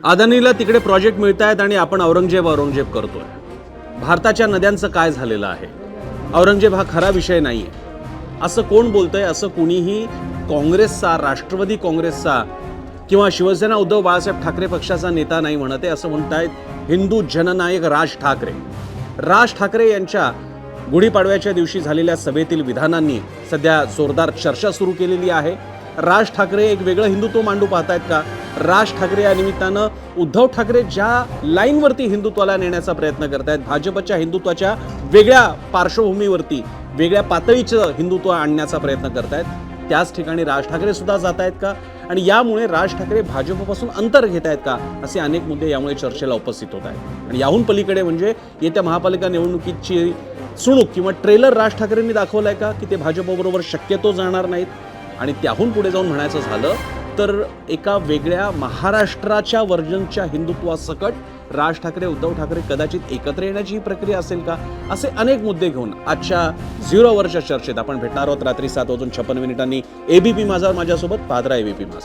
अदानीला तिकडे प्रोजेक्ट मिळत आहेत आणि आपण औरंगजेब करतोय. भारताच्या नद्यांचं काय झालेलं आहे? औरंगजेब हा खरा विषय नाही आहे असं कोण बोलतंय? असं कुणीही काँग्रेसचा, राष्ट्रवादी काँग्रेसचा किंवा शिवसेना उद्धव बाळासाहेब ठाकरे पक्षाचा नेता नाही म्हणत आहे. असं म्हणतायत हिंदू जननायक राज ठाकरे. राज ठाकरे यांच्या गुढीपाडव्याच्या दिवशी झालेल्या सभेतील विधानांनी सध्या जोरदार चर्चा सुरू केलेली आहे. राज ठाकरे एक वेगळं हिंदुत्व मांडू पाहतायत का? राज ठाकरे या निमित्तानं उद्धव ठाकरे ज्या लाईनवरती हिंदुत्वाला नेण्याचा प्रयत्न करतायत, भाजपच्या हिंदुत्वाच्या वेगळ्या पार्श्वभूमीवरती वेगळ्या पातळीचं हिंदुत्व आणण्याचा प्रयत्न करतायत, त्याच ठिकाणी राज ठाकरे सुद्धा जात आहेत का? आणि यामुळे राज ठाकरे भाजपपासून अंतर घेत आहेत का? असे अनेक मुद्दे यामुळे चर्चेला उपस्थित होत आहेत. आणि याहून पलीकडे म्हणजे येत्या महापालिका निवडणुकीची सुणूक किंवा ट्रेलर राज ठाकरेंनी दाखवलाय का की ते भाजपबरोबर शक्यतो जाणार नाहीत? आणि त्याहून पुढे जाऊन म्हणायचं झालं तर एका वेगळ्या महाराष्ट्राच्या वर्जनच्या हिंदुत्वासकट राज ठाकरे, उद्धव ठाकरे कदाचित एकत्र येण्याची ही प्रक्रिया असेल का? असे अनेक मुद्दे घेऊन आजच्या 0 आवरच्या चर्चेत आपण भेटणार आहोत रात्री 7:56 ABP माझा माझ्यासोबत. पाहत राहा ABP माझा.